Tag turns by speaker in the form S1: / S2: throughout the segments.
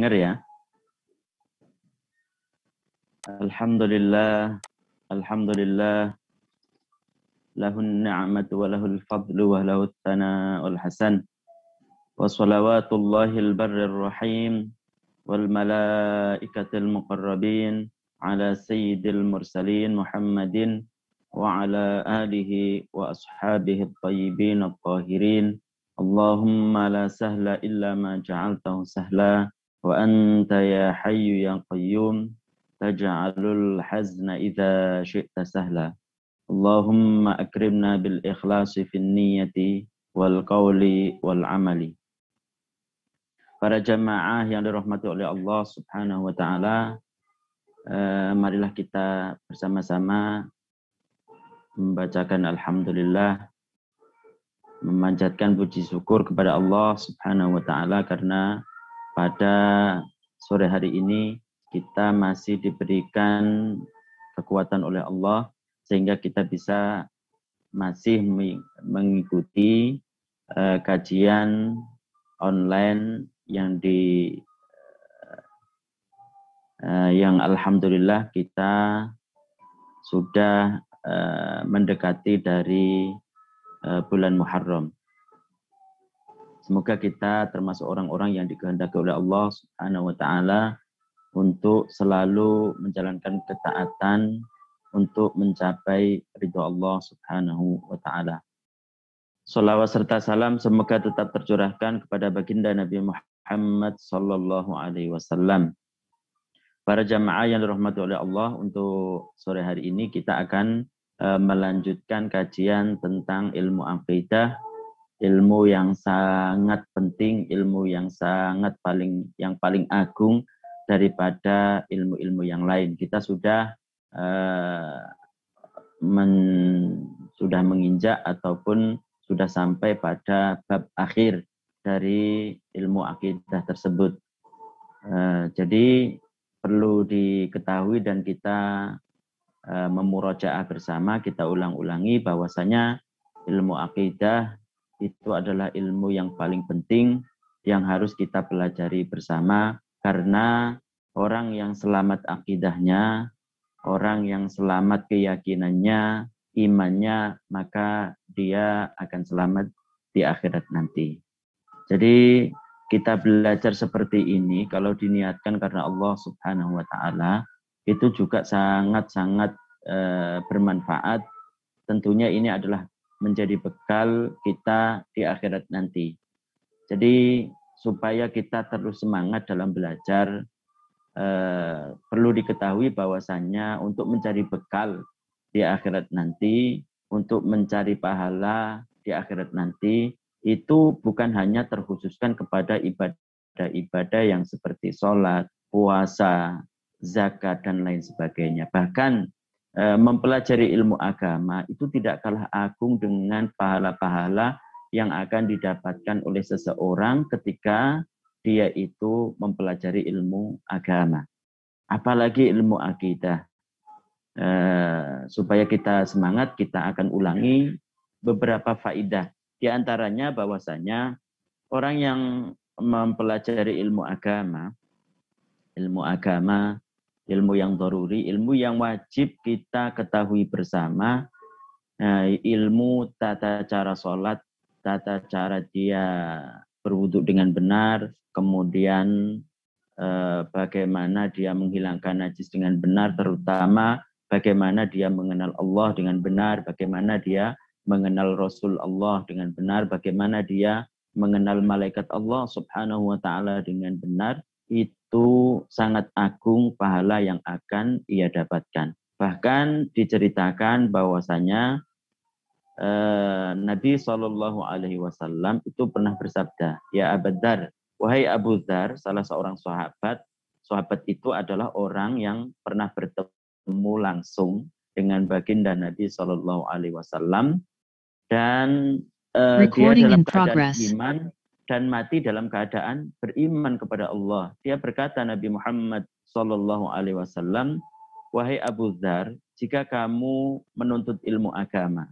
S1: Dengar ya. Alhamdulillah, alhamdulillah, lahun ni'matu wa lahul fadlu wa lahut thana'ul hasan. Wa salawatullahil barrir rahim wal malaikatil muqarrabin ala sayyidil mursalin Muhammadin wa ala alihi wa ashabihi at-tayyibin at-tahirin. Allahumma la sahla illa ma ja'altahu sahla wa anta ya hayyu ya qayyum taj'alul hazna idza syi'ta sahla. Allahumma akrimna bil ikhlasi fin niyyati wal qawli wal amali. Para jamaah yang dirahmati oleh Allah Subhanahu wa taala, marilah kita bersama-sama membacakan alhamdulillah, memanjatkan puji syukur kepada Allah Subhanahu wa taala karena pada sore hari ini kita masih diberikan kekuatan oleh Allah sehingga kita bisa masih mengikuti kajian online yang alhamdulillah kita sudah mendekati dari bulan Muharram. Semoga kita termasuk orang-orang yang dikehendaki oleh Allah Subhanahu wa taala untuk selalu menjalankan ketaatan untuk mencapai ridho Allah Subhanahu wa taala. Shalawat serta salam semoga tetap tercurahkan kepada baginda Nabi Muhammad sallallahu alaihi wasallam. Para jamaah yang dirahmati oleh Allah, untuk sore hari ini kita akan melanjutkan kajian tentang ilmu akidah, ilmu yang sangat penting, ilmu yang paling agung daripada ilmu-ilmu yang lain. Kita sudah menginjak ataupun sudah sampai pada bab akhir dari ilmu akidah tersebut. Jadi perlu diketahui dan kita memurajaah bersama, kita ulang-ulangi bahwasanya ilmu akidah itu adalah ilmu yang paling penting yang harus kita pelajari bersama, karena orang yang selamat akidahnya, orang yang selamat keyakinannya, imannya, maka dia akan selamat di akhirat nanti. Jadi kita belajar seperti ini kalau diniatkan karena Allah Subhanahu wa taala, itu juga sangat-sangat bermanfaat. Tentunya ini adalah menjadi bekal kita di akhirat nanti. Jadi supaya kita terus semangat dalam belajar, perlu diketahui bahwasannya untuk mencari bekal di akhirat nanti, untuk mencari pahala di akhirat nanti, itu bukan hanya terkhususkan kepada ibadah-ibadah yang seperti sholat, puasa, zakat, dan lain sebagainya. Bahkan mempelajari ilmu agama itu tidak kalah agung dengan pahala-pahala yang akan didapatkan oleh seseorang ketika dia itu mempelajari ilmu agama. Apalagi ilmu akidah. Supaya kita semangat, kita akan ulangi beberapa faidah. Di antaranya bahwasanya orang yang mempelajari ilmu agama, ilmu yang daruri, ilmu yang wajib kita ketahui bersama, ilmu tata cara sholat, tata cara dia berwudu dengan benar, kemudian bagaimana dia menghilangkan najis dengan benar, terutama bagaimana dia mengenal Allah dengan benar, bagaimana dia mengenal Rasul Allah dengan benar, bagaimana dia mengenal malaikat Allah Subhanahu wa taala dengan benar, itu sangat agung pahala yang akan ia dapatkan. Bahkan diceritakan bahwasanya Nabi Shallallahu alaihi wasallam itu pernah bersabda, "Ya Abu Dzar, wahai Abu Dzar," salah seorang sahabat. Sahabat itu adalah orang yang pernah bertemu langsung dengan baginda Nabi Shallallahu alaihi wasallam, dan dia dalam keadaan iman dan mati dalam keadaan beriman kepada Allah. Dia berkata, Nabi Muhammad Shallallahu alaihi wasallam, "Wahai Abu Dzar, jika kamu menuntut ilmu agama,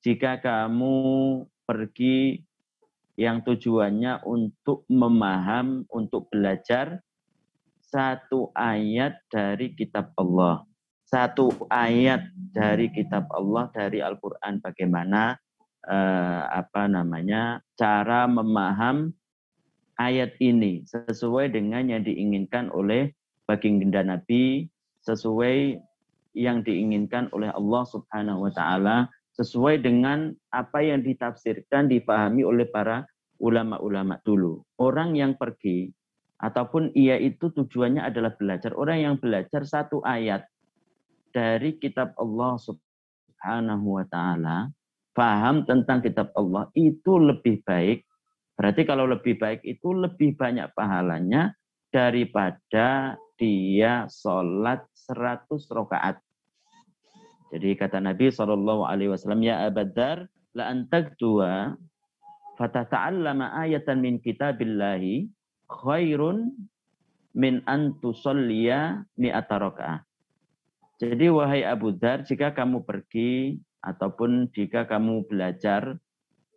S1: jika kamu pergi yang tujuannya untuk memaham, untuk belajar, satu ayat dari kitab Allah. Satu ayat dari kitab Allah, dari Al-Quran. Bagaimana cara memaham ayat ini sesuai dengan yang diinginkan oleh baginda Nabi, sesuai yang diinginkan oleh Allah Subhanahu wa taala, sesuai dengan apa yang ditafsirkan, dipahami oleh para ulama-ulama dulu. Orang yang pergi ataupun ia itu tujuannya adalah belajar. Orang yang belajar satu ayat dari kitab Allah Subhanahu wa taala, paham tentang kitab Allah, itu lebih baik. Berarti kalau lebih baik itu lebih banyak pahalanya daripada dia sholat 100 rakaat. Jadi kata Nabi SAW, ya Abadzar, la antag dua fatata'allama ayatan min kitabillahi khairun min antusolliya mi'ata raka'ah. Jadi wahai Abu Dzar, jika kamu pergi ataupun jika kamu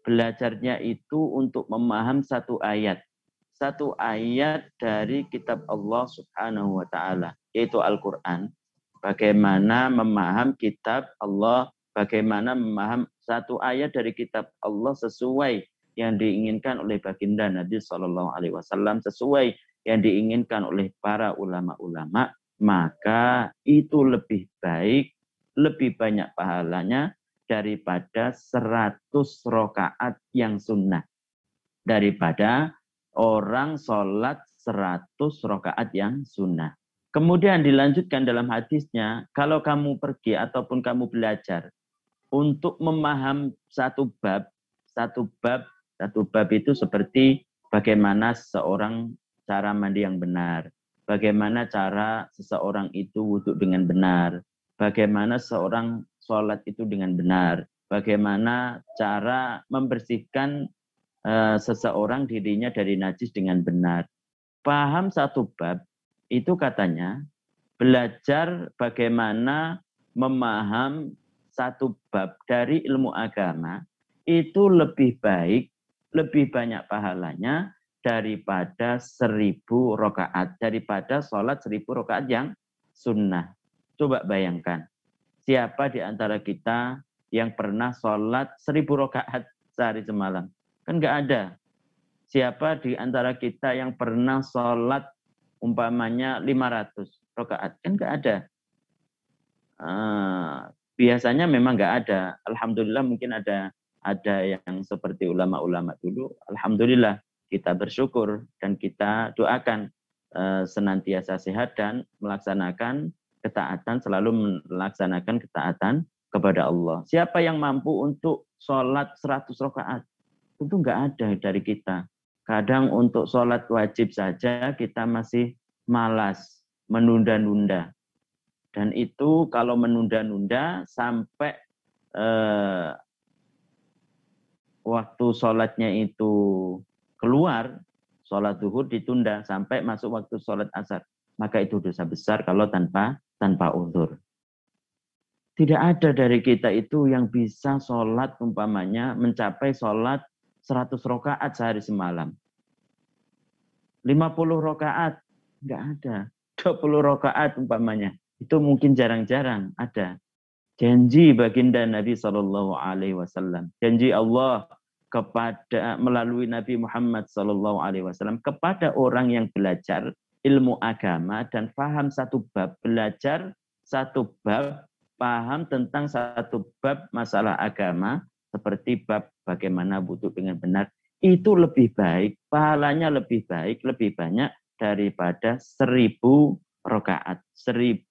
S1: belajarnya itu untuk memaham satu ayat. Satu ayat dari kitab Allah Subhanahu wa taala, yaitu Al-Qur'an. Bagaimana memaham kitab Allah, bagaimana memaham satu ayat dari kitab Allah sesuai yang diinginkan oleh baginda Nabi SAW, sesuai yang diinginkan oleh para ulama-ulama, maka itu lebih baik, lebih banyak pahalanya daripada 100 rakaat yang sunnah. Daripada orang sholat 100 rakaat yang sunnah. Kemudian dilanjutkan dalam hadisnya, kalau kamu pergi ataupun kamu belajar untuk memaham satu bab itu seperti bagaimana seseorang cara mandi yang benar, bagaimana cara seseorang itu wudhu dengan benar, bagaimana seorang sholat itu dengan benar, bagaimana cara membersihkan seseorang dirinya dari najis dengan benar. Paham satu bab, itu katanya belajar bagaimana memaham satu bab dari ilmu agama, itu lebih baik, lebih banyak pahalanya daripada 1000 rakaat, daripada sholat 1000 rakaat yang sunnah. Coba bayangkan, siapa di antara kita yang pernah sholat 1000 rakaat sehari semalam? Kan nggak ada. Siapa di antara kita yang pernah sholat umpamanya 500 rakaat? Kan nggak ada. Biasanya memang nggak ada. Alhamdulillah mungkin ada yang seperti ulama-ulama dulu. Alhamdulillah kita bersyukur dan kita doakan senantiasa sehat dan melaksanakan ketaatan, selalu melaksanakan ketaatan kepada Allah. Siapa yang mampu untuk sholat 100 rakaat? Itu nggak ada dari kita. Kadang untuk sholat wajib saja kita masih malas, menunda-nunda. Dan itu kalau menunda-nunda sampai waktu sholatnya itu keluar, sholat zuhur ditunda sampai masuk waktu sholat asar. Maka itu dosa besar kalau tanpa uzur. Tidak ada dari kita itu yang bisa sholat umpamanya mencapai sholat 100 rakaat sehari semalam. 50 rakaat, enggak ada. 20 rakaat umpamanya. Itu mungkin jarang-jarang ada. Janji baginda Nabi SAW. Janji Allah melalui Nabi Muhammad SAW kepada orang yang belajar ilmu agama dan paham satu bab, belajar satu bab, paham tentang satu bab masalah agama, seperti bab bagaimana wudhu dengan benar, itu lebih baik, pahalanya lebih baik, lebih banyak daripada 1000 rakaat, 1000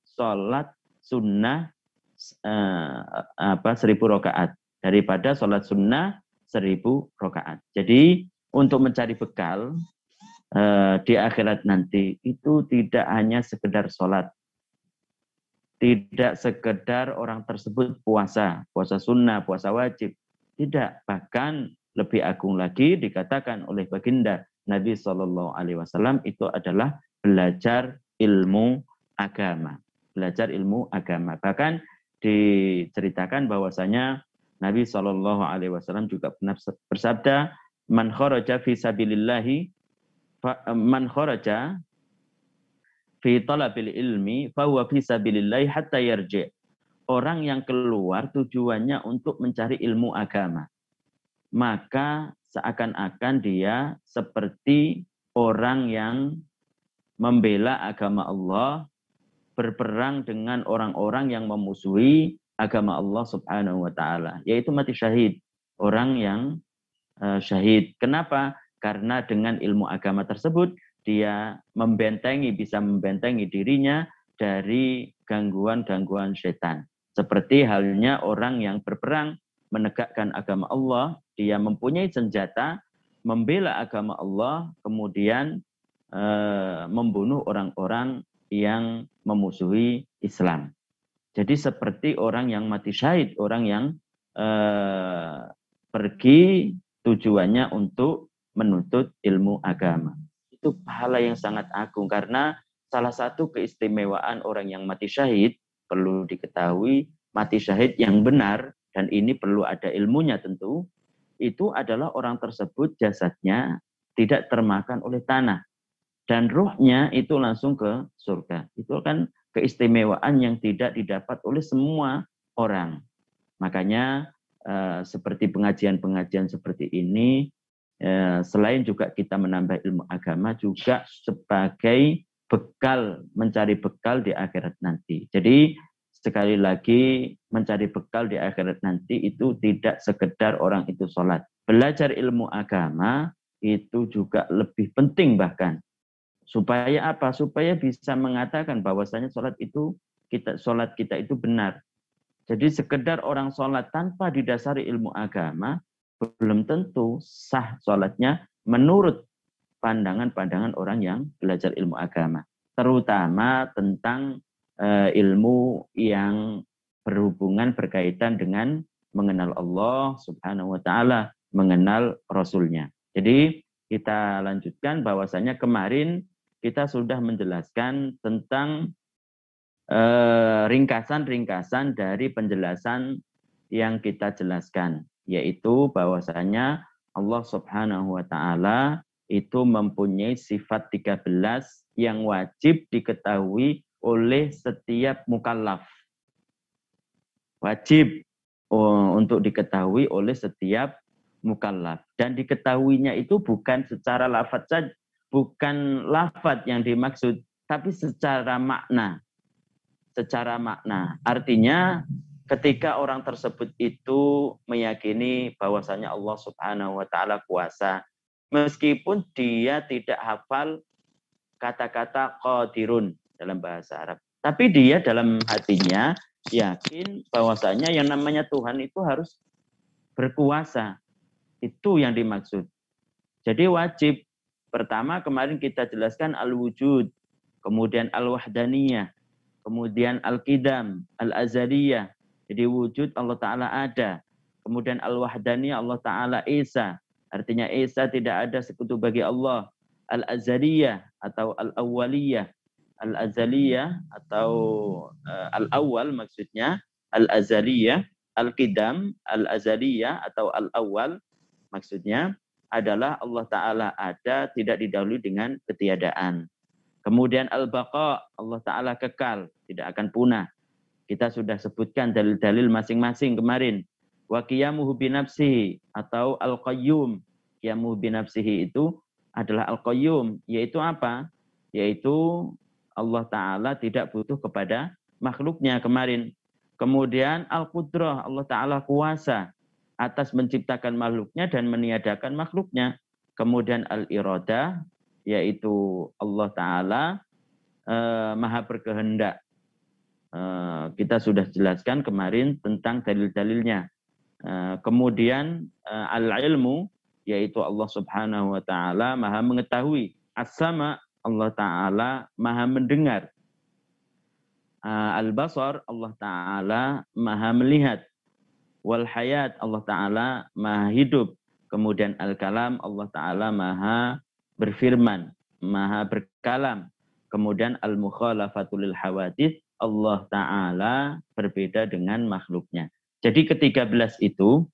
S1: sholat sunnah 1000 rakaat, daripada sholat sunnah 1000 rakaat. Jadi untuk mencari bekal di akhirat nanti itu tidak hanya sekedar sholat, tidak sekedar orang tersebut puasa sunnah, puasa wajib. Tidak, bahkan lebih agung lagi dikatakan oleh baginda Nabi SAW itu adalah belajar ilmu agama. Belajar ilmu agama. Bahkan diceritakan bahwasanya Nabi SAW juga pernah bersabda, man kharaja fi sabilillahi man kharaja fi talabil ilmi fa huwa fi sabilillah hatta yarji'. Orang yang keluar tujuannya untuk mencari ilmu agama, maka seakan-akan dia seperti orang yang membela agama Allah, berperang dengan orang-orang yang memusuhi agama Allah Subhanahu wa taala, yaitu mati syahid, orang yang syahid. Kenapa? Karena dengan ilmu agama tersebut dia bisa membentengi dirinya dari gangguan-gangguan setan. Seperti halnya orang yang berperang menegakkan agama Allah, dia mempunyai senjata, membela agama Allah, kemudian membunuh orang-orang yang memusuhi Islam. Jadi seperti orang yang mati syahid, orang yang pergi tujuannya untuk menuntut ilmu agama. Itu pahala yang sangat agung, karena salah satu keistimewaan orang yang mati syahid, perlu diketahui, mati syahid yang benar, dan ini perlu ada ilmunya tentu, itu adalah orang tersebut jasadnya tidak termakan oleh tanah, dan ruhnya itu langsung ke surga. Itu kan keistimewaan yang tidak didapat oleh semua orang. Makanya seperti pengajian-pengajian seperti ini, selain juga kita menambah ilmu agama, juga sebagai bekal, mencari bekal di akhirat nanti. Jadi sekali lagi, mencari bekal di akhirat nanti itu tidak sekedar orang itu sholat. Belajar ilmu agama itu juga lebih penting bahkan. Supaya apa? Supaya bisa mengatakan bahwasanya sholat kita itu benar. Jadi sekedar orang sholat tanpa didasari ilmu agama, belum tentu sah sholatnya menurut pandangan-pandangan orang yang belajar ilmu agama. Terutama tentang ilmu yang berkaitan dengan mengenal Allah Subhanahu wa taala, mengenal Rasulnya. Jadi kita lanjutkan bahwasanya kemarin kita sudah menjelaskan tentang ringkasan-ringkasan dari penjelasan yang kita jelaskan, yaitu bahwasanya Allah Subhanahu wa taala itu mempunyai sifat 13 yang wajib diketahui oleh setiap mukallaf. Wajib untuk diketahui oleh setiap mukallaf, dan diketahuinya itu bukan secara lafaz saja, bukan lafaz yang dimaksud, tapi secara makna. Secara makna. Artinya ketika orang tersebut itu meyakini bahwasanya Allah Subhanahu wa taala kuasa, meskipun dia tidak hafal kata-kata qadirun dalam bahasa Arab, tapi dia dalam hatinya yakin bahwasanya yang namanya Tuhan itu harus berkuasa. Itu yang dimaksud. Jadi wajib. Pertama kemarin kita jelaskan al-wujud, kemudian al-wahdaniyah, kemudian al-qidam, al-azaliyah. Jadi wujud Allah Ta'ala ada. Kemudian al-wahdaniyah Allah Ta'ala Esa. Artinya Esa tidak ada sekutu bagi Allah. Al-azaliyah atau al-awwaliyah. Al-azaliyah atau al-awwal maksudnya. Al-azaliyah. Al-qidam, al-azaliyah atau al-awwal maksudnya adalah Allah Ta'ala ada, tidak didahului dengan ketiadaan. Kemudian al-baqa, Allah Ta'ala kekal, tidak akan punah. Kita sudah sebutkan dalil-dalil masing-masing kemarin. Wa qiyamuhu binafsihi atau al-qayyum. Qiyamuhu binafsihi itu adalah al-qayyum. Yaitu apa? Yaitu Allah Ta'ala tidak butuh kepada makhluknya kemarin. Kemudian al-qudrah, Allah Ta'ala kuasa atas menciptakan makhluknya dan meniadakan makhluknya. Kemudian al-iradah, yaitu Allah Ta'ala maha berkehendak. Kita sudah jelaskan kemarin tentang dalil-dalilnya. Kemudian al-ilmu, yaitu Allah Subhanahu wa Ta'ala maha mengetahui. As-sama, Allah Ta'ala maha mendengar. Al-basar, Allah Ta'ala maha melihat. Wal hayat, Allah Ta'ala maha hidup. Kemudian al-kalam, Allah Ta'ala maha berfirman, maha berkalam. Kemudian al-mukhalafatul hawadits, Allah Ta'ala berbeda dengan makhluknya. Jadi ke-13 itu,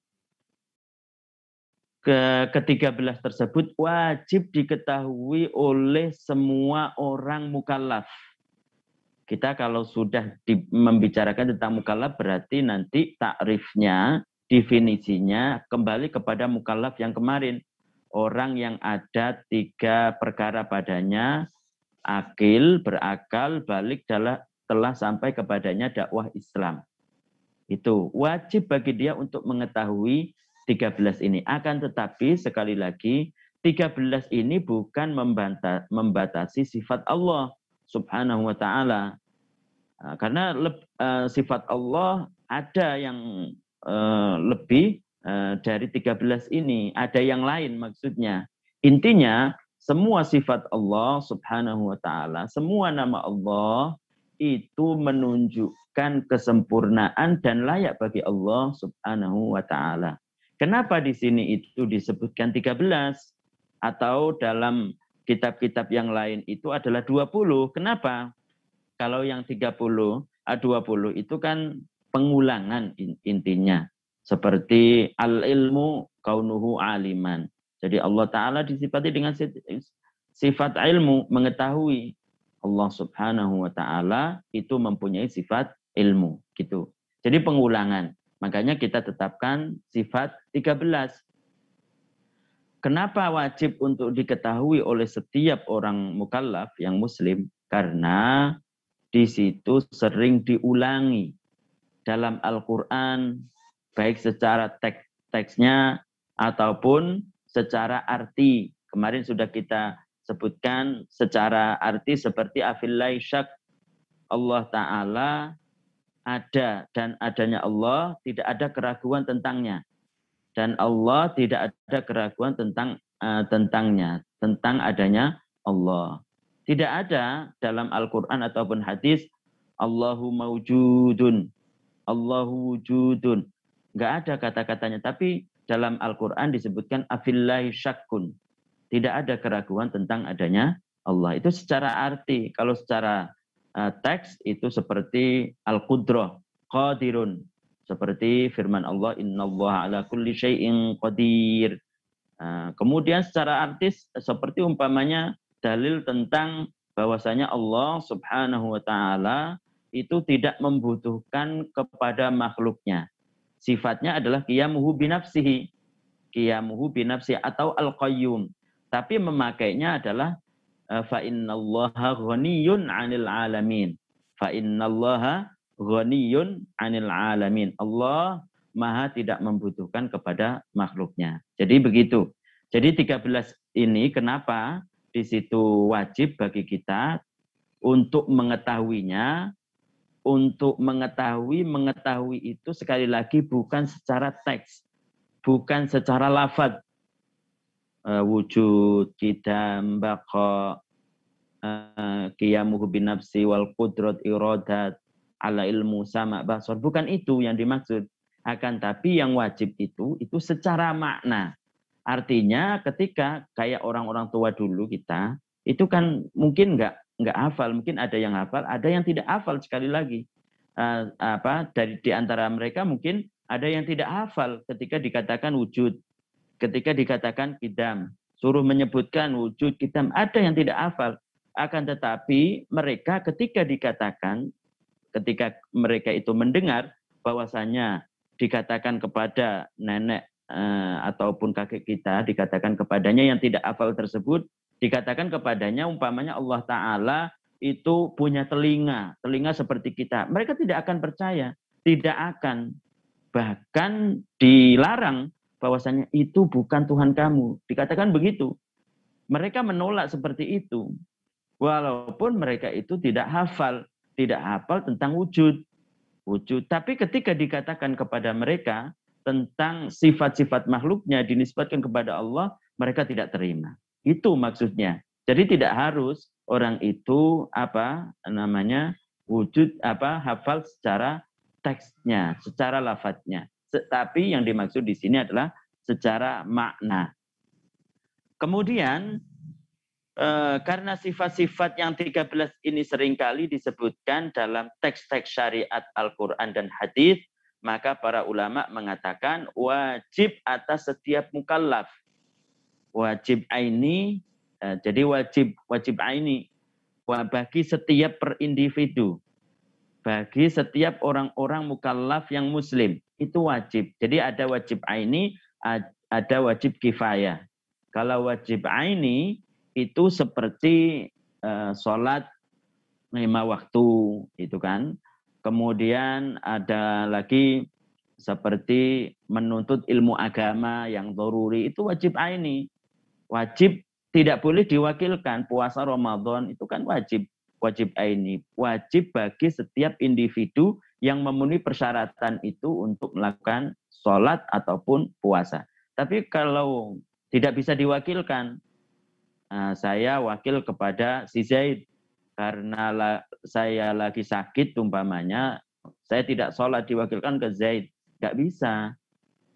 S1: ke-13 tersebut wajib diketahui oleh semua orang mukallaf. Kita kalau sudah membicarakan tentang mukallaf berarti nanti takrifnya, definisinya kembali kepada mukallaf yang kemarin. Orang yang ada 3 perkara padanya, akil, berakal, balik telah sampai kepadanya dakwah Islam. Itu wajib bagi dia untuk mengetahui 13 ini. Akan tetapi sekali lagi 13 ini bukan membatasi sifat Allah Subhanahu wa ta'ala. Karena sifat Allah ada yang lebih dari 13 ini. Ada yang lain maksudnya. Intinya semua sifat Allah Subhanahu wa ta'ala, semua nama Allah itu menunjukkan kesempurnaan dan layak bagi Allah Subhanahu wa ta'ala. Kenapa di sini itu disebutkan 13? Atau dalam kitab-kitab yang lain itu adalah 20. Kenapa? Kalau yang 20 itu kan pengulangan intinya. Seperti al-ilmu kaunuhu aliman. Jadi Allah Ta'ala disifati dengan sifat ilmu, mengetahui. Allah Subhanahu wa Ta'ala itu mempunyai sifat ilmu. Gitu. Jadi pengulangan. Makanya kita tetapkan sifat 13. Kenapa wajib untuk diketahui oleh setiap orang mukallaf yang muslim? Karena di situ sering diulangi dalam Al-Quran, baik secara teksnya ataupun secara arti. Kemarin sudah kita sebutkan secara arti seperti afillai syak. Allah Ta'ala ada dan adanya Allah tidak ada keraguan tentangnya. Dan Allah tidak ada keraguan tentangnya, tentang adanya Allah. Tidak ada dalam Al-Quran ataupun hadis Allahu mawjudun, Allahu wujudun. Enggak ada kata-katanya. Tapi dalam Al-Quran disebutkan afillahi syakkun. Tidak ada keraguan tentang adanya Allah. Itu secara arti. Kalau secara teks itu seperti Al-Qudrah, qadirun. Seperti firman Allah, innallaha ala kulli syai'in qadir. Kemudian secara artis seperti umpamanya dalil tentang bahwasanya Allah Subhanahu wa ta'ala itu tidak membutuhkan kepada makhluknya. Sifatnya adalah qiyamuhu binafsihi. Qiyamuhu binafsihi atau al-qayyum. Tapi memakainya adalah fa innallaha ghaniyun 'anil 'alamin. Fa innallaha ghaniyun 'anil 'alamin. Allah Maha tidak membutuhkan kepada makhluknya. Jadi begitu. Jadi 13 ini kenapa di situ wajib bagi kita untuk mengetahuinya, untuk mengetahui itu sekali lagi bukan secara teks, bukan secara lafaz. Wujud, qidam, baqa, qiyamuhu binafsi wal qudrat iradat, ala ilmu sama basar. Bukan itu yang dimaksud. Akan tapi yang wajib itu secara makna. Artinya ketika kayak orang-orang tua dulu kita, itu kan mungkin nggak hafal, mungkin ada yang hafal, ada yang tidak hafal sekali lagi. Di antara mereka mungkin ada yang tidak hafal ketika dikatakan wujud, ketika dikatakan qidam, suruh menyebutkan wujud qidam, ada yang tidak hafal. Akan tetapi mereka ketika mereka itu mendengar bahwasanya dikatakan kepada nenek ataupun kakek kita, dikatakan kepadanya yang tidak hafal tersebut, dikatakan kepadanya umpamanya Allah Ta'ala itu punya telinga seperti kita. Mereka tidak akan percaya, tidak akan. Bahkan dilarang bahwasanya itu bukan Tuhan kamu. Dikatakan begitu. Mereka menolak seperti itu. Walaupun mereka itu tidak hafal tentang wujud. Tapi ketika dikatakan kepada mereka tentang sifat-sifat makhluknya dinisbatkan kepada Allah, mereka tidak terima. Itu maksudnya. Jadi tidak harus orang itu hafal secara teksnya, secara lafadznya. Tapi yang dimaksud di sini adalah secara makna. Kemudian karena sifat-sifat yang 13 ini seringkali disebutkan dalam teks-teks syariat Al-Quran dan hadis, maka para ulama mengatakan wajib atas setiap mukallaf. Wajib aini, jadi wajib aini bagi setiap per individu. bagi setiap orang-orang mukallaf yang muslim. Itu wajib. Jadi ada wajib aini, ada wajib kifayah. Kalau wajib aini itu seperti sholat 5 waktu, itu kan. Kemudian ada lagi seperti menuntut ilmu agama yang doruri, itu wajib aini. Wajib, tidak boleh diwakilkan. Puasa Ramadan itu kan wajib. Wajib aini. Wajib bagi setiap individu yang memenuhi persyaratan itu untuk melakukan sholat ataupun puasa. Tapi kalau tidak bisa diwakilkan, saya wakil kepada si Zaid. Karena saya lagi sakit umpamanya, saya tidak sholat diwakilkan ke Zaid. Nggak bisa.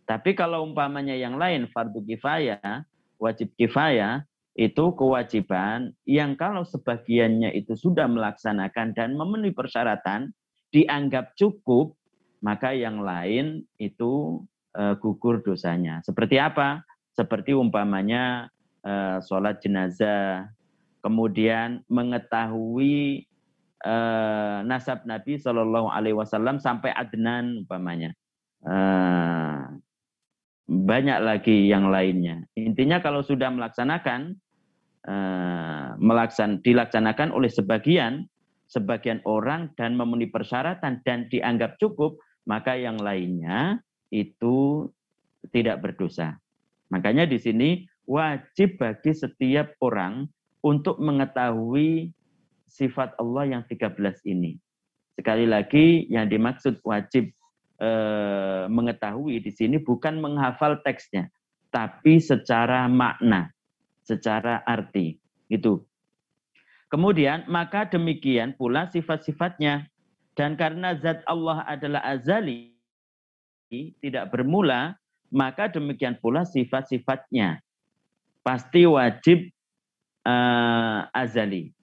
S1: Tapi kalau umpamanya yang lain, fardu kifayah, wajib kifayah, itu kewajiban yang kalau sebagiannya itu sudah melaksanakan dan memenuhi persyaratan, dianggap cukup, maka yang lain itu gugur dosanya. Seperti apa? Seperti umpamanya sholat jenazah, kemudian mengetahui nasab Nabi Shallallahu Alaihi Wasallam sampai Adnan umpamanya. Banyak lagi yang lainnya. Intinya kalau sudah melaksanakan, dilaksanakan oleh sebagian orang dan memenuhi persyaratan dan dianggap cukup, maka yang lainnya itu tidak berdosa. Makanya di sini wajib bagi setiap orang untuk mengetahui sifat Allah yang 13 ini. Sekali lagi yang dimaksud wajib mengetahui di sini bukan menghafal teksnya, tapi secara makna, secara arti. Gitu. Kemudian maka demikian pula sifat-sifatnya. Dan karena zat Allah adalah azali, tidak bermula, maka demikian pula sifat-sifatnya. Pasti wajib azali.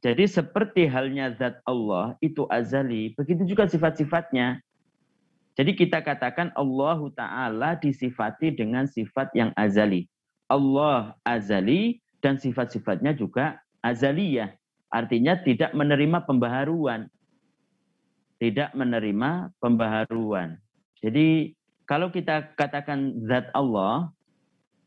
S1: Jadi seperti halnya zat Allah itu azali, begitu juga sifat-sifatnya. Jadi kita katakan Allah Ta'ala disifati dengan sifat yang azali. Allah azali dan sifat-sifatnya juga azaliyah. Artinya tidak menerima pembaharuan. Tidak menerima pembaharuan. Jadi kalau kita katakan zat Allah,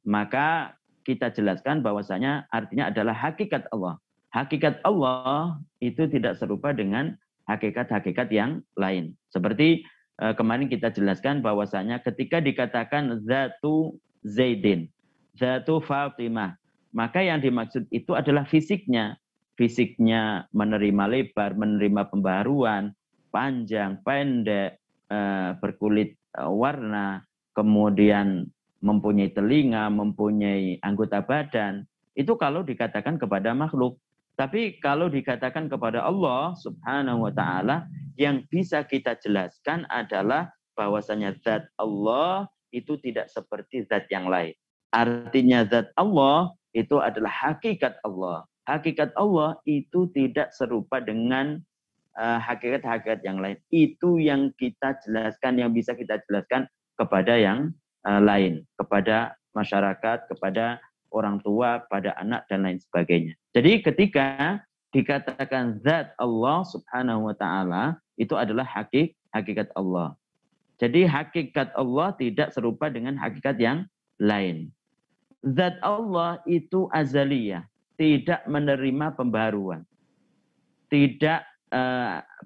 S1: maka kita jelaskan bahwasanya artinya adalah hakikat Allah. Hakikat Allah itu tidak serupa dengan hakikat-hakikat yang lain. Seperti kemarin kita jelaskan bahwasanya ketika dikatakan zatu Zaidin, zatu Fatimah, maka yang dimaksud itu adalah fisiknya. Fisiknya menerima lebar, menerima pembaharuan, panjang, pendek, berkulit warna, kemudian mempunyai telinga, mempunyai anggota badan. Itu kalau dikatakan kepada makhluk. Tapi kalau dikatakan kepada Allah Subhanahu wa Ta'ala, yang bisa kita jelaskan adalah bahwasanya zat Allah itu tidak seperti zat yang lain. Artinya zat Allah itu adalah hakikat Allah. Hakikat Allah itu tidak serupa dengan hakikat-hakikat yang lain. Itu yang kita jelaskan, yang bisa kita jelaskan kepada yang lain, kepada masyarakat, kepada orang tua, pada anak, dan lain sebagainya. Jadi ketika dikatakan zat Allah Subhanahu wa Ta'ala, itu adalah hakikat Allah. Jadi hakikat Allah tidak serupa dengan hakikat yang lain. Zat Allah itu azaliyah, tidak menerima pembaharuan, tidak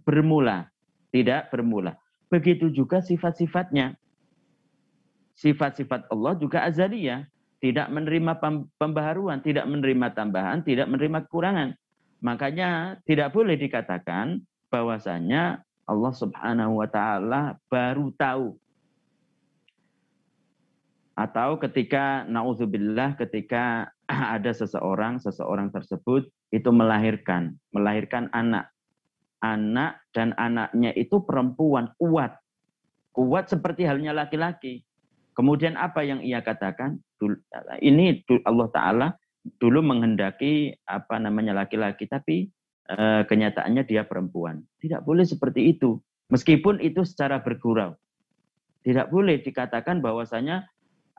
S1: bermula, tidak bermula. Begitu juga sifat-sifatnya. Sifat-sifat Allah juga azaliyah, tidak menerima pembaharuan, tidak menerima tambahan, tidak menerima kekurangan. Makanya tidak boleh dikatakan bahwasanya Allah Subhanahu wa Ta'ala baru tahu. Atau ketika naudzubillah, ketika ada seseorang tersebut itu melahirkan anak dan anaknya itu perempuan, kuat seperti halnya laki-laki. Kemudian apa yang ia katakan? Ini Allah Ta'ala dulu menghendaki laki-laki, tapi kenyataannya dia perempuan. Tidak boleh seperti itu. Meskipun itu secara bergurau. Tidak boleh dikatakan bahwasanya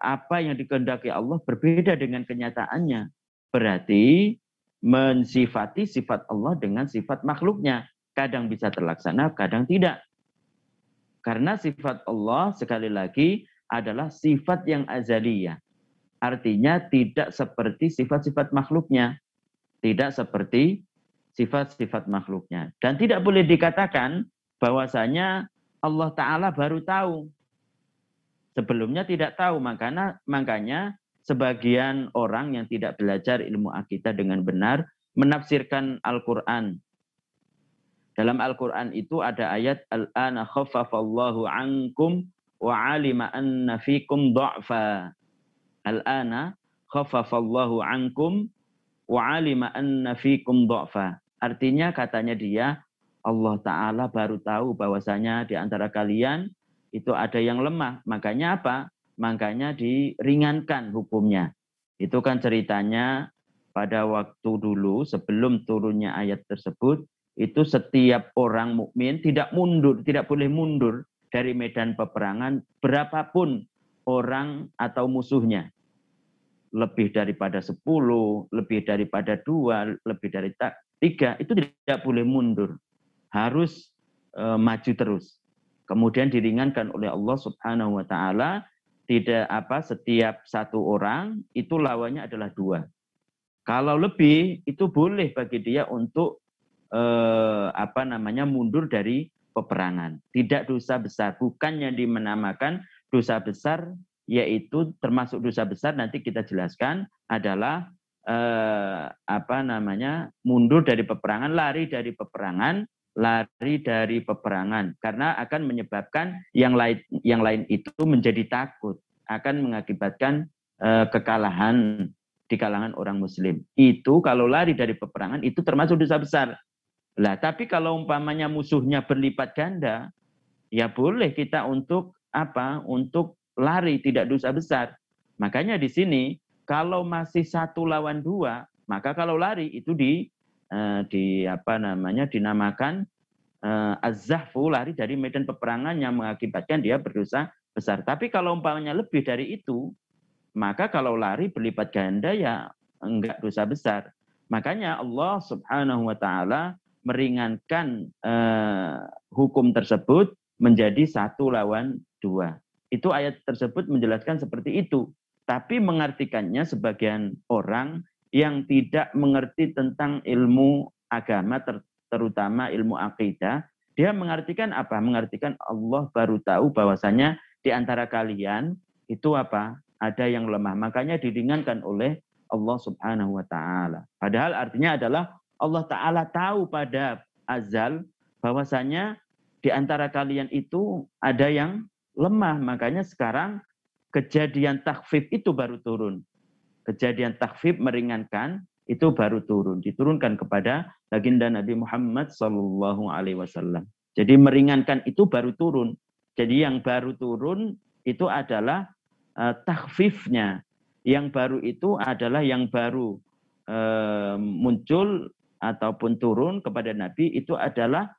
S1: apa yang dikehendaki Allah berbeda dengan kenyataannya. Berarti mensifati sifat Allah dengan sifat makhluknya. kadang bisa terlaksana, kadang tidak. Karena sifat Allah sekali lagi adalah sifat yang azaliyah. Artinya tidak seperti sifat-sifat makhluknya. Tidak seperti sifat-sifat makhluknya. Dan tidak boleh dikatakan bahwasanya Allah Ta'ala baru tahu. Sebelumnya tidak tahu. Makanya sebagian orang yang tidak belajar ilmu akidah dengan benar menafsirkan Al-Quran. Dalam Al-Quran itu ada ayat Al-ana khaffafallahu ankum wa alima anna fikum dha'fa. Al-ana khaffafallahu ankum wa alima anna fikum dha'fa. Artinya katanya dia, Allah Ta'ala baru tahu bahwasanya di antara kalian itu ada yang lemah. Makanya apa? Makanya diringankan hukumnya. Itu kan ceritanya pada waktu dulu sebelum turunnya ayat tersebut, itu setiap orang mukmin tidak boleh mundur dari medan peperangan berapapun orang atau musuhnya. Lebih daripada 10, lebih daripada 2, lebih dari 3, itu tidak boleh mundur. Harus maju terus. Kemudian diringankan oleh Allah Subhanahu wa taala, setiap satu orang itu lawannya adalah 2. Kalau lebih itu boleh bagi dia untuk mundur dari peperangan. Tidak dosa besar, bukan yang dinamakan dosa besar, yaitu termasuk dosa besar nanti kita jelaskan adalah mundur dari peperangan, lari dari peperangan karena akan menyebabkan yang lain itu menjadi takut, akan mengakibatkan kekalahan di kalangan orang muslim. Itu kalau lari dari peperangan itu termasuk dosa besar. Lah, tapi kalau umpamanya musuhnya berlipat ganda, ya boleh kita untuk lari, tidak dosa besar. Makanya di sini kalau masih 1 lawan 2, maka kalau lari itu dinamakan az-zahfu, lari dari medan peperangan yang mengakibatkan dia berdosa besar. Tapi kalau umpamanya lebih dari itu, maka kalau lari berlipat ganda ya enggak dosa besar. Makanya Allah Subhanahu wa taala meringankan hukum tersebut menjadi 1 lawan 2. Itu ayat tersebut menjelaskan seperti itu. Tapi mengartikannya sebagian orang yang tidak mengerti tentang ilmu agama, terutama ilmu akidah, dia mengartikan apa? Mengartikan Allah baru tahu bahwasanya di antara kalian itu ada yang lemah. Makanya diringankan oleh Allah Subhanahu wa taala. Padahal artinya adalah Allah Ta'ala tahu pada azal bahwasanya di antara kalian itu ada yang lemah. Makanya sekarang kejadian takhfif itu baru turun. Kejadian takhfif meringankan itu baru turun. Diturunkan kepada baginda Nabi Muhammad SAW. Jadi meringankan itu baru turun. Jadi yang baru turun itu adalah takhfifnya. Yang baru itu adalah yang baru muncul ataupun turun kepada Nabi itu adalah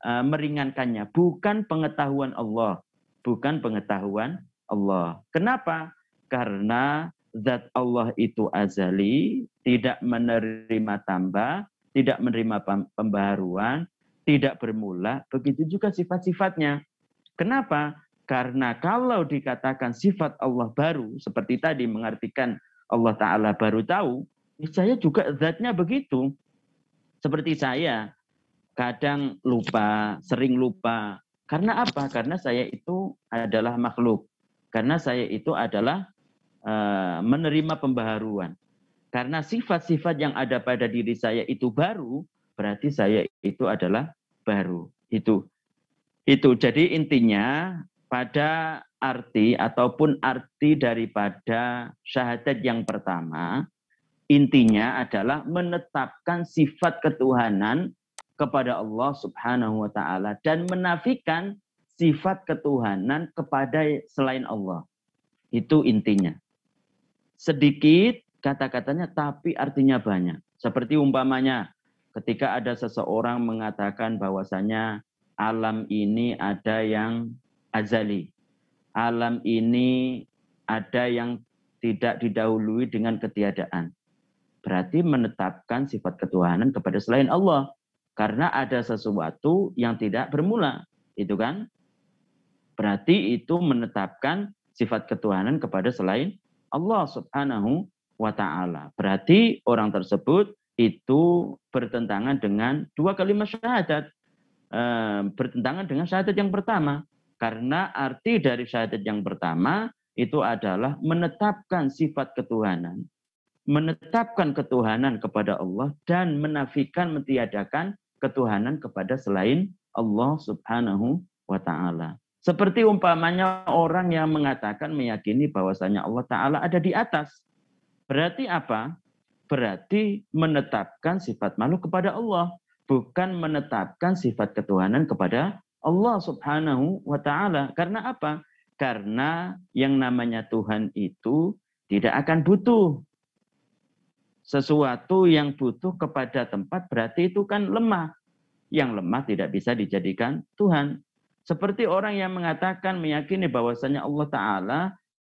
S1: meringankannya, bukan pengetahuan Allah, bukan pengetahuan Allah. Kenapa? Karena zat Allah itu azali, tidak menerima tambah, tidak menerima pembaharuan, tidak bermula, begitu juga sifat-sifatnya. Kenapa? Karena kalau dikatakan sifat Allah baru, seperti tadi mengartikan Allah Ta'ala baru tahu, saya juga zatnya begitu. Seperti saya, kadang lupa, sering lupa. Karena apa? Karena saya itu adalah makhluk. Karena saya itu adalah menerima pembaharuan. Karena sifat-sifat yang ada pada diri saya itu baru, berarti saya itu adalah baru. Itu. Jadi intinya pada arti ataupun arti daripada syahadat yang pertama, intinya adalah menetapkan sifat ketuhanan kepada Allah Subhanahu wa taala dan menafikan sifat ketuhanan kepada selain Allah. Itu intinya. Sedikit kata-katanya tapi artinya banyak. Seperti umpamanya ketika ada seseorang mengatakan bahwasanya alam ini ada yang azali. Alam ini ada yang tidak didahului dengan ketiadaan. Berarti menetapkan sifat ketuhanan kepada selain Allah. Karena ada sesuatu yang tidak bermula. Itu kan? Berarti itu menetapkan sifat ketuhanan kepada selain Allah subhanahu wa ta'ala. Berarti orang tersebut itu bertentangan dengan dua kalimat syahadat. Bertentangan dengan syahadat yang pertama. Karena arti dari syahadat yang pertama itu adalah menetapkan sifat ketuhanan. Menetapkan ketuhanan kepada Allah dan menafikan, mentiadakan ketuhanan kepada selain Allah subhanahu wa ta'ala. Seperti umpamanya orang yang mengatakan, meyakini bahwasanya Allah ta'ala ada di atas. Berarti apa? Berarti menetapkan sifat makhluk kepada Allah. Bukan menetapkan sifat ketuhanan kepada Allah subhanahu wa ta'ala. Karena apa? Karena yang namanya Tuhan itu tidak akan butuh. Sesuatu yang butuh kepada tempat berarti itu kan lemah. Yang lemah tidak bisa dijadikan Tuhan. Seperti orang yang mengatakan, meyakini bahwasanya Allah Ta'ala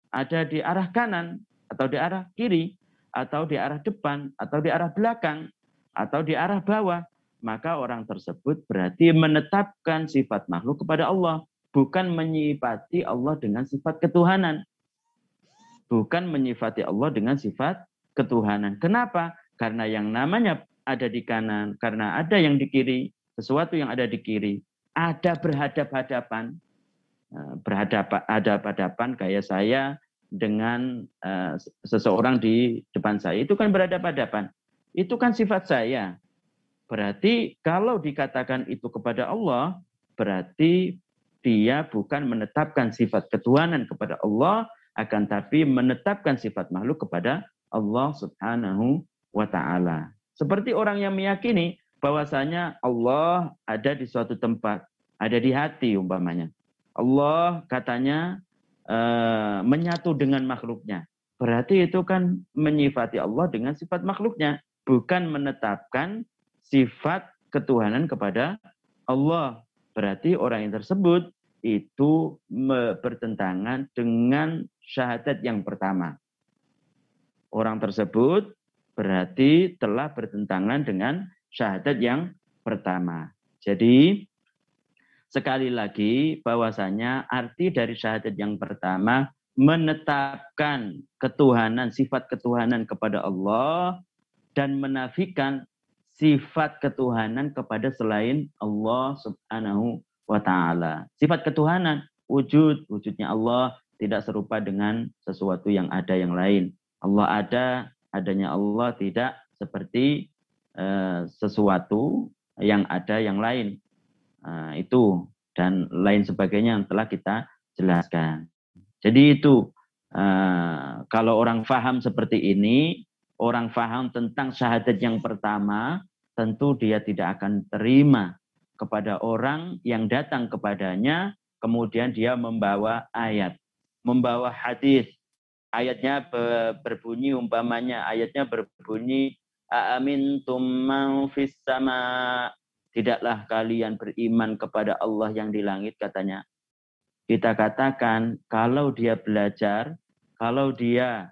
S1: ada di arah kanan, atau di arah kiri, atau di arah depan, atau di arah belakang, atau di arah bawah. Maka orang tersebut berarti menetapkan sifat makhluk kepada Allah. Bukan menyifati Allah dengan sifat ketuhanan. Bukan menyifati Allah dengan sifat ketuhanan. Kenapa? Karena yang namanya ada di kanan, karena ada yang di kiri, sesuatu yang ada di kiri, ada berhadap-hadapan, berhadap-hadapan kayak saya dengan seseorang di depan saya, itu kan berhadap-hadapan. Itu kan sifat saya. Berarti kalau dikatakan itu kepada Allah, berarti dia bukan menetapkan sifat ketuhanan kepada Allah, akan tapi menetapkan sifat makhluk kepada Allah subhanahu wa ta'ala. Seperti orang yang meyakini bahwasanya Allah ada di suatu tempat, ada di hati umpamanya. Allah katanya menyatu dengan makhluknya. Berarti itu kan menyifati Allah dengan sifat makhluknya, bukan menetapkan sifat ketuhanan kepada Allah. Berarti orang yang tersebut itu bertentangan dengan syahadat yang pertama. Orang tersebut berarti telah bertentangan dengan syahadat yang pertama. Jadi sekali lagi bahwasanya arti dari syahadat yang pertama menetapkan ketuhanan, sifat ketuhanan kepada Allah dan menafikan sifat ketuhanan kepada selain Allah subhanahu wa ta'ala. Sifat ketuhanan, wujudnya Allah tidak serupa dengan sesuatu yang ada yang lain. Allah ada, adanya Allah tidak seperti sesuatu yang ada yang lain. Itu dan lain sebagainya yang telah kita jelaskan. Jadi itu kalau orang faham seperti ini, orang faham tentang syahadat yang pertama, tentu dia tidak akan terima kepada orang yang datang kepadanya, kemudian dia membawa ayat, membawa hadis. Ayatnya berbunyi umpamanya, ayatnya berbunyi, Aamintum man fis sama. Tidaklah kalian beriman kepada Allah yang di langit, katanya. Kita katakan, kalau dia belajar, kalau dia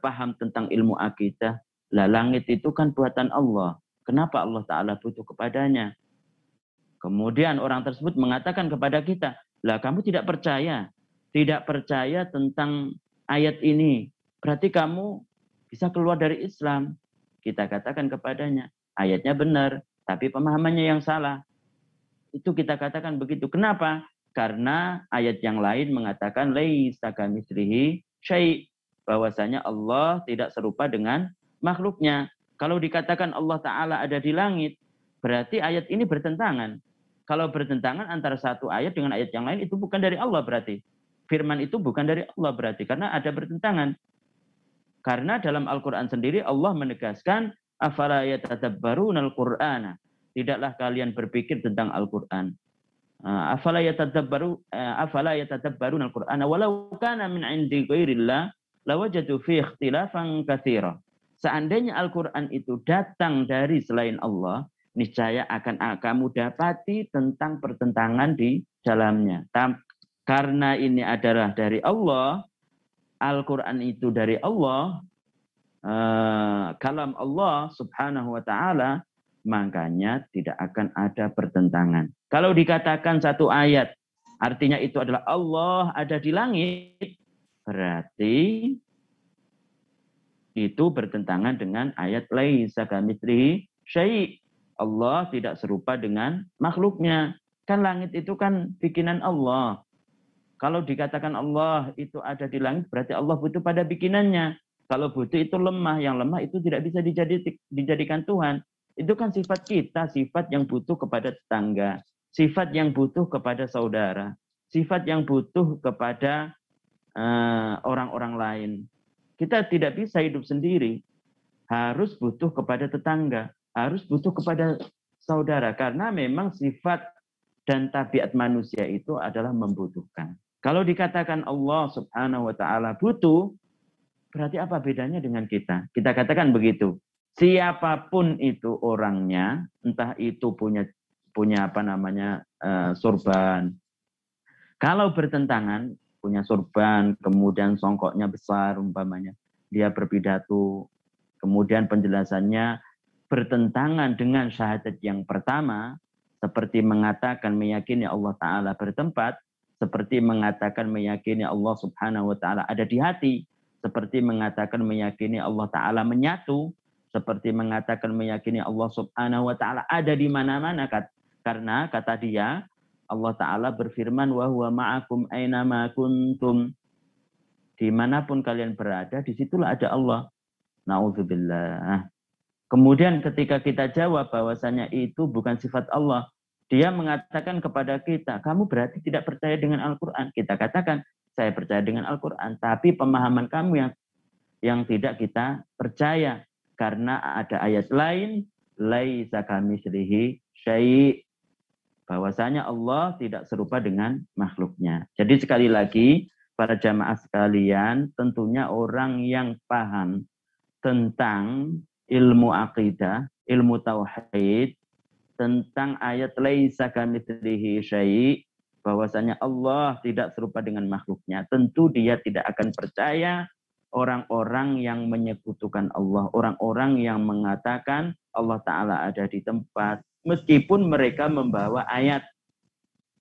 S1: paham tentang ilmu akidah, lah langit itu kan buatan Allah. Kenapa Allah Ta'ala butuh kepadanya? Kemudian orang tersebut mengatakan kepada kita, lah kamu tidak percaya tentang ayat ini. Berarti kamu bisa keluar dari Islam. Kita katakan kepadanya, ayatnya benar, tapi pemahamannya yang salah. Itu kita katakan begitu. Kenapa? Karena ayat yang lain mengatakan laisa kamitslihi syai', bahwasanya Allah tidak serupa dengan makhluknya. Kalau dikatakan Allah Ta'ala ada di langit, berarti ayat ini bertentangan. Kalau bertentangan antara satu ayat dengan ayat yang lain, itu bukan dari Allah berarti. Firman itu bukan dari Allah berarti, karena ada bertentangan. Karena dalam Al-Quran sendiri Allah menegaskan, afala yatadabbarunal Qur'ana. Tidaklah kalian berpikir tentang Al-Quran. Afala yatadabbarunal Qur'ana walau kana min 'indi ghairillah lawajadu fi ikhtilafan katsira. Seandainya Al-Quran itu datang dari selain Allah, niscaya akan kamu dapati tentang pertentangan di dalamnya. Karena ini adalah dari Allah, Al-Quran itu dari Allah, kalam Allah subhanahu wa ta'ala, makanya tidak akan ada pertentangan. Kalau dikatakan satu ayat, artinya itu adalah Allah ada di langit, berarti itu bertentangan dengan ayat laisa kamitslihi syai'. Allah tidak serupa dengan makhluknya. Kan langit itu kan bikinan Allah. Kalau dikatakan Allah itu ada di langit, berarti Allah butuh pada bikinannya. Kalau butuh itu lemah, yang lemah itu tidak bisa dijadikan Tuhan. Itu kan sifat kita, sifat yang butuh kepada tetangga, sifat yang butuh kepada saudara, sifat yang butuh kepada orang-orang lain. Kita tidak bisa hidup sendiri, harus butuh kepada tetangga, harus butuh kepada saudara, karena memang sifat dan tabiat manusia itu adalah membutuhkan. Kalau dikatakan Allah Subhanahu wa taala butuh, berarti apa bedanya dengan kita? Kita katakan begitu. Siapapun itu orangnya, entah itu punya sorban. Kalau bertentangan, punya sorban, kemudian songkoknya besar umpamanya, dia berpidato, kemudian penjelasannya bertentangan dengan syahadat yang pertama, seperti mengatakan meyakini Allah Ta'ala bertempat, seperti mengatakan meyakini Allah Subhanahu wa Ta'ala ada di hati, seperti mengatakan meyakini Allah Ta'ala menyatu, seperti mengatakan meyakini Allah Subhanahu wa Ta'ala ada di mana-mana. Karena kata dia, Allah Ta'ala berfirman, wa huwa ma'akum aynama kuntum. Dimanapun kalian berada, disitulah ada Allah. Na'udzubillah. Kemudian ketika kita jawab bahwasanya itu bukan sifat Allah, dia mengatakan kepada kita, kamu berarti tidak percaya dengan Al-Quran. Kita katakan, saya percaya dengan Al-Quran, tapi pemahaman kamu yang tidak kita percaya. Karena ada ayat lain, laisa kamitslihi syai', bahwasanya Allah tidak serupa dengan makhluknya. Jadi sekali lagi, para jamaah sekalian, tentunya orang yang paham tentang ilmu akidah, ilmu tauhid, tentang ayat laisa kamitslihi syai', bahwasanya Allah tidak serupa dengan makhluknya, tentu dia tidak akan percaya orang-orang yang menyekutukan Allah, orang-orang yang mengatakan Allah Ta'ala ada di tempat, meskipun mereka membawa ayat,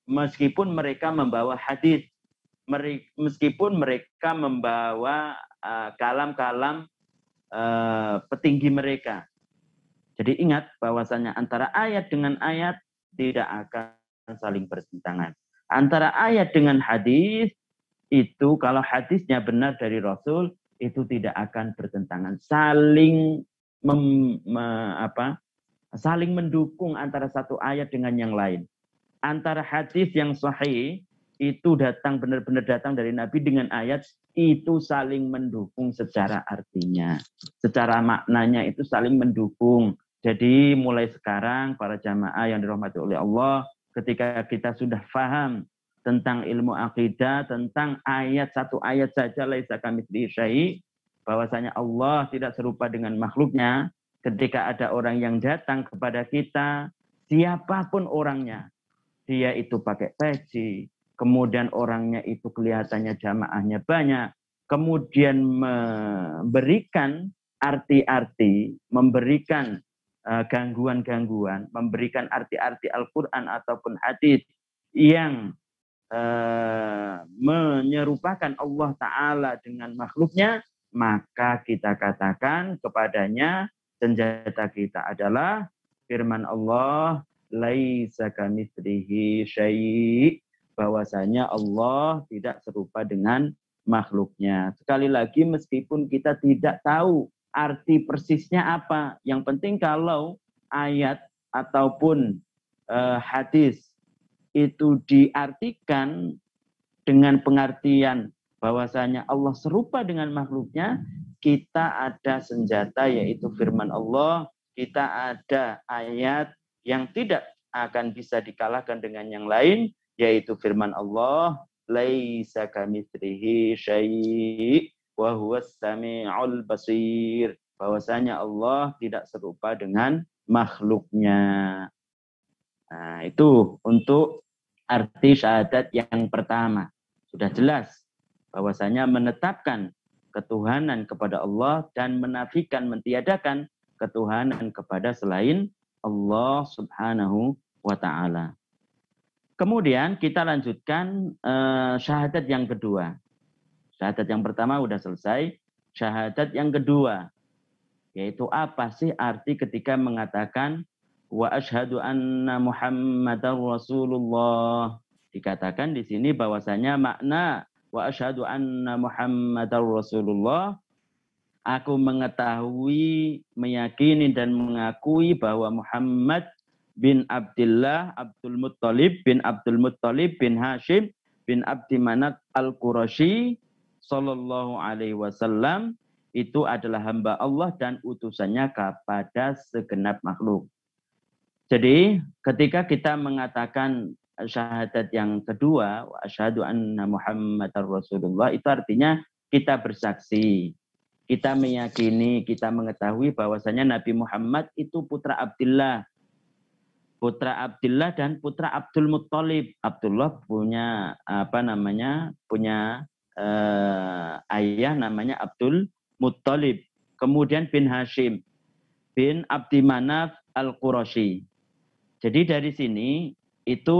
S1: meskipun mereka membawa hadis, meskipun mereka membawa kalam-kalam petinggi mereka. Jadi ingat bahwasanya antara ayat dengan ayat tidak akan saling bertentangan. Antara ayat dengan hadis itu kalau hadisnya benar dari Rasul itu tidak akan bertentangan. Saling mendukung antara satu ayat dengan yang lain. Antara hadis yang sahih itu datang benar-benar datang dari Nabi dengan ayat itu saling mendukung secara artinya. Secara maknanya itu saling mendukung. Jadi mulai sekarang para jamaah yang dirahmati oleh Allah, ketika kita sudah paham tentang ilmu akidah, tentang ayat, satu ayat saja, laisa kamitslihi syai', bahwasanya Allah tidak serupa dengan makhluknya, ketika ada orang yang datang kepada kita, siapapun orangnya, dia itu pakai peci, kemudian orangnya itu kelihatannya jamaahnya banyak, kemudian memberikan arti-arti, memberikan gangguan-gangguan, memberikan arti-arti Al-Quran ataupun hadis yang menyerupakan Allah Ta'ala dengan makhluknya, maka kita katakan kepadanya senjata kita adalah firman Allah, laisa kamitslihi syai', bahwasanya Allah tidak serupa dengan makhluknya. Sekali lagi, meskipun kita tidak tahu arti persisnya apa, yang penting kalau ayat ataupun hadis itu diartikan dengan pengertian bahwasanya Allah serupa dengan makhluknya, kita ada senjata yaitu firman Allah, kita ada ayat yang tidak akan bisa dikalahkan dengan yang lain, yaitu firman Allah, laisa kamitslihi syai' wa huwas sami'ul basir, bahwasanya Allah tidak serupa dengan makhluknya. Nah, itu untuk arti syahadat yang pertama. Sudah jelas bahwasanya menetapkan ketuhanan kepada Allah dan menafikan, mentiadakan ketuhanan kepada selain Allah Subhanahu wa taala. Kemudian kita lanjutkan syahadat yang kedua. Syahadat yang pertama sudah selesai. Syahadat yang kedua, yaitu apa sih arti ketika mengatakan wa asyhadu anna Muhammadar Rasulullah. Dikatakan di sini bahwasanya makna wa asyhadu anna Muhammadar Rasulullah, aku mengetahui, meyakini dan mengakui bahwa Muhammad bin Abdullah Abdul Muttalib bin Hashim bin Abdi Manat Al-Qurashi sallallahu alaihi wasallam itu adalah hamba Allah dan utusannya kepada segenap makhluk. Jadi ketika kita mengatakan syahadat yang kedua, wa asyhadu anna Muhammadar Rasulullah, itu artinya kita bersaksi, kita meyakini, kita mengetahui bahwasanya Nabi Muhammad itu putra Abdullah dan putra Abdul Muttalib. Abdullah punya punya ayah namanya Abdul Muttalib. Kemudian bin Hashim bin Abdi Manaf Al-Qurashi. Jadi dari sini itu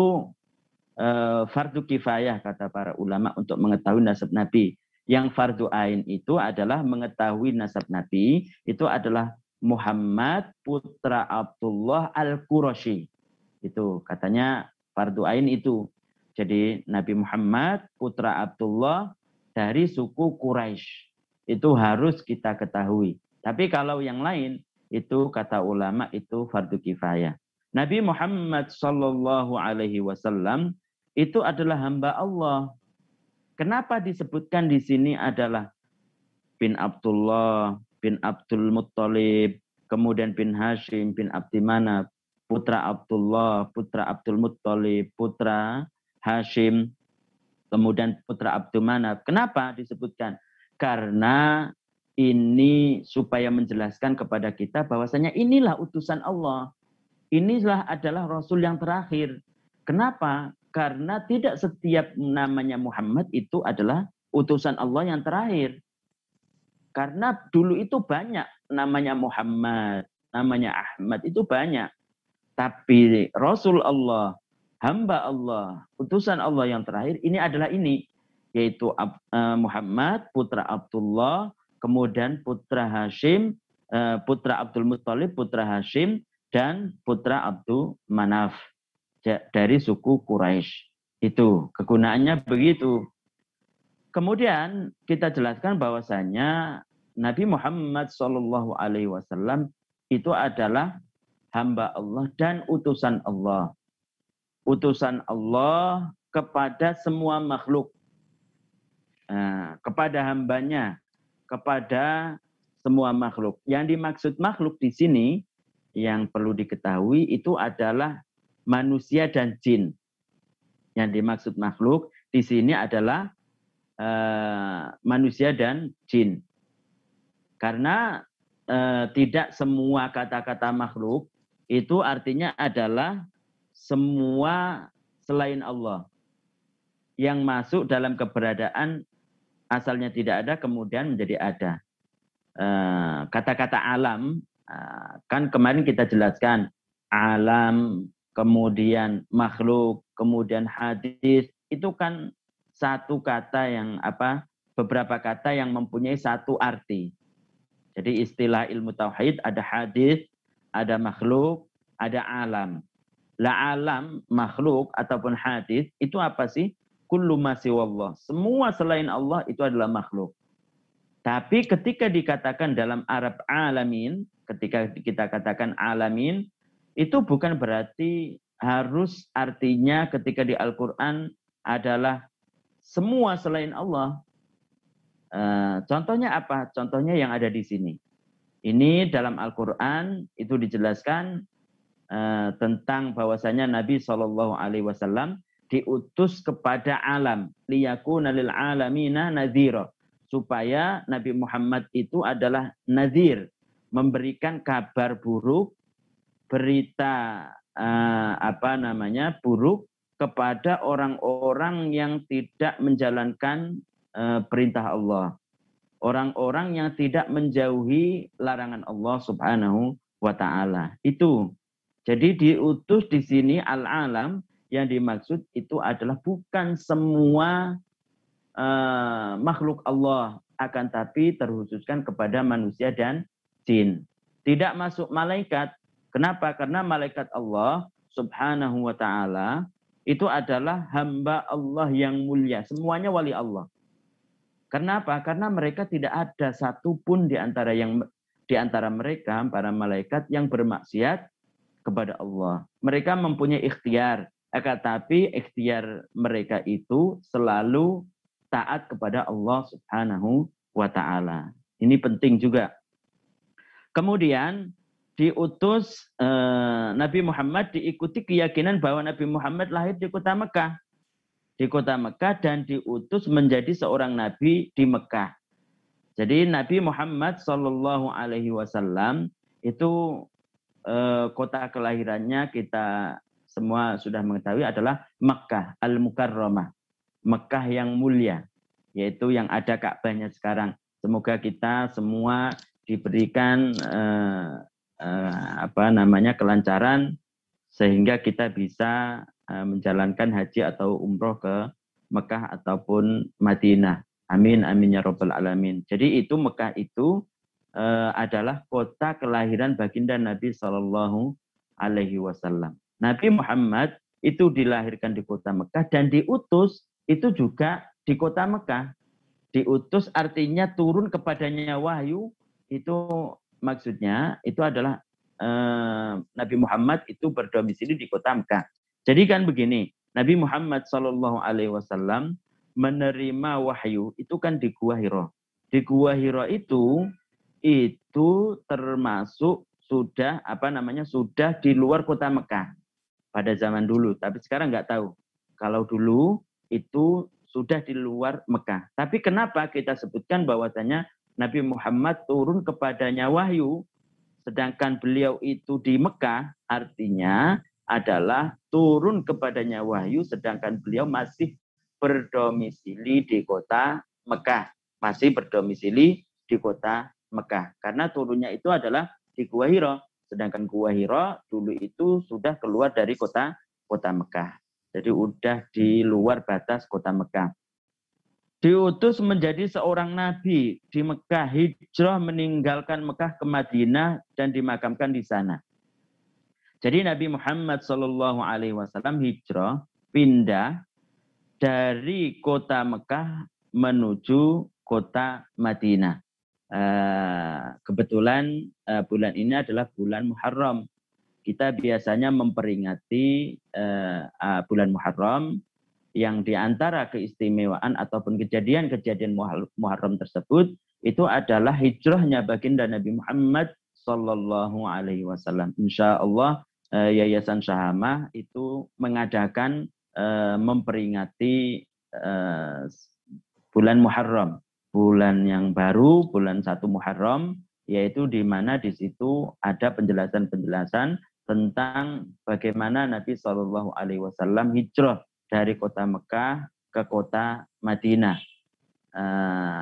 S1: fardu kifayah kata para ulama untuk mengetahui nasab Nabi. Yang fardu ain itu adalah mengetahui nasab Nabi, itu adalah Muhammad putra Abdullah Al-Qurashi. Itu katanya fardu ain itu. Jadi Nabi Muhammad putra Abdullah dari suku Quraisy. Itu harus kita ketahui. Tapi kalau yang lain itu kata ulama itu fardu kifayah. Nabi Muhammad sallallahu alaihi wasallam itu adalah hamba Allah. Kenapa disebutkan di sini adalah bin Abdullah, bin Abdul Muttalib, kemudian bin Hashim, bin Abdi Manaf, putra Abdullah, putra Abdul Muttalib, putra Hashim, kemudian putra Abdul Manaf. Kenapa disebutkan? Karena ini supaya menjelaskan kepada kita bahwasanya inilah utusan Allah. Inilah adalah Rasul yang terakhir. Kenapa? Karena tidak setiap namanya Muhammad itu adalah utusan Allah yang terakhir. Karena dulu itu banyak namanya Muhammad, namanya Ahmad, itu banyak. Tapi Rasul Allah, hamba Allah, utusan Allah yang terakhir, ini adalah ini. Yaitu Muhammad, putra Abdullah, kemudian putra Hashim, putra Abdul Muttalib, putra Hashim, dan putra Abdul Manaf dari suku Quraisy. Itu kegunaannya begitu. Kemudian kita jelaskan bahwasanya Nabi Muhammad SAW itu adalah hamba Allah dan utusan Allah. Utusan Allah kepada semua makhluk. Kepada hambanya, kepada semua makhluk. Yang dimaksud makhluk di sini yang perlu diketahui itu adalah manusia dan jin. Yang dimaksud makhluk di sini adalah manusia dan jin. Karena tidak semua kata-kata makhluk itu artinya adalah semua selain Allah. Yang masuk dalam keberadaan asalnya tidak ada kemudian menjadi ada. Kata-kata alam, kan kemarin kita jelaskan alam, kemudian makhluk, kemudian hadis, itu kan satu kata yang beberapa kata yang mempunyai satu arti. Jadi istilah ilmu tauhid ada hadis, ada makhluk, ada alam. La alam, makhluk ataupun hadis itu apa sih? Kullu ma siwallah. Semua selain Allah itu adalah makhluk. Tapi ketika dikatakan dalam Arab alamin, ketika kita katakan alamin, itu bukan berarti harus artinya ketika di Al-Quran adalah semua selain Allah. Contohnya apa? Contohnya yang ada di sini. Ini dalam Al-Quran itu dijelaskan tentang bahwasanya Nabi SAW diutus kepada alam. Liyakuna lil alamina nadhira. Supaya Nabi Muhammad itu adalah nadhir, memberikan kabar buruk, berita buruk kepada orang-orang yang tidak menjalankan perintah Allah. Orang-orang yang tidak menjauhi larangan Allah Subhanahu wa taala. Itu. Jadi diutus di sini al-alam yang dimaksud itu adalah bukan semua makhluk Allah, akan tapi terkhususkan kepada manusia dan jin. Tidak masuk malaikat. Kenapa? Karena malaikat Allah subhanahu wa ta'ala itu adalah hamba Allah yang mulia. Semuanya wali Allah. Kenapa? Karena mereka tidak ada satupun di antara mereka, para malaikat yang bermaksiat kepada Allah. Mereka mempunyai ikhtiar. Akan tapi ikhtiar mereka itu selalu taat kepada Allah subhanahu wa ta'ala. Ini penting juga. Kemudian diutus Nabi Muhammad, diikuti keyakinan bahwa Nabi Muhammad lahir di kota Mekah. Di kota Mekah dan diutus menjadi seorang Nabi di Mekah. Jadi Nabi Muhammad Sallallahu Alaihi Wasallam itu kota kelahirannya kita semua sudah mengetahui adalah Mekah Al-Mukarramah. Mekah yang mulia, yaitu yang ada Ka'bahnya sekarang. Semoga kita semua diberikan kelancaran sehingga kita bisa menjalankan haji atau umroh ke Mekah ataupun Madinah. Amin amin ya rabbal alamin. Jadi itu Mekah itu adalah kota kelahiran baginda Nabi Sallallahu Alaihi Wasallam. Nabi Muhammad itu dilahirkan di kota Mekah dan diutus itu juga di kota Mekah. Diutus artinya turun kepadanya wahyu, itu maksudnya itu adalah Nabi Muhammad itu berdomisili di kota Mekah. Jadi kan begini, Nabi Muhammad Sallallahu Alaihi Wasallam menerima wahyu itu kan di Gua Hira. Di Gua Hira itu termasuk sudah sudah di luar kota Mekah pada zaman dulu. Tapi sekarang nggak tahu. Kalau dulu itu sudah di luar Mekah. Tapi kenapa kita sebutkan bahwasanya Nabi Muhammad turun kepadanya wahyu, sedangkan beliau itu di Mekah, artinya adalah turun kepadanya wahyu, sedangkan beliau masih berdomisili di kota Mekah. Masih berdomisili di kota Mekah. Karena turunnya itu adalah di Gua Hira. Sedangkan Gua Hira dulu itu sudah keluar dari kota Mekah. Jadi udah di luar batas kota Mekah. Diutus menjadi seorang nabi di Mekah, hijrah meninggalkan Mekah ke Madinah dan dimakamkan di sana. Jadi Nabi Muhammad Shallallahu Alaihi Wasallam hijrah pindah dari kota Mekah menuju kota Madinah. Kebetulan bulan ini adalah bulan Muharram. Kita biasanya memperingati bulan Muharram yang diantara keistimewaan ataupun kejadian-kejadian Muharram tersebut itu adalah hijrahnya baginda Nabi Muhammad Sallallahu Alaihi Wasallam. Insya Allah Yayasan Syahamah itu mengadakan memperingati bulan Muharram, bulan yang baru, bulan 1 Muharram, yaitu di mana di situ ada penjelasan-penjelasan tentang bagaimana Nabi Shallallahu Alaihi Wasallam hijrah dari kota Mekah ke kota Madinah.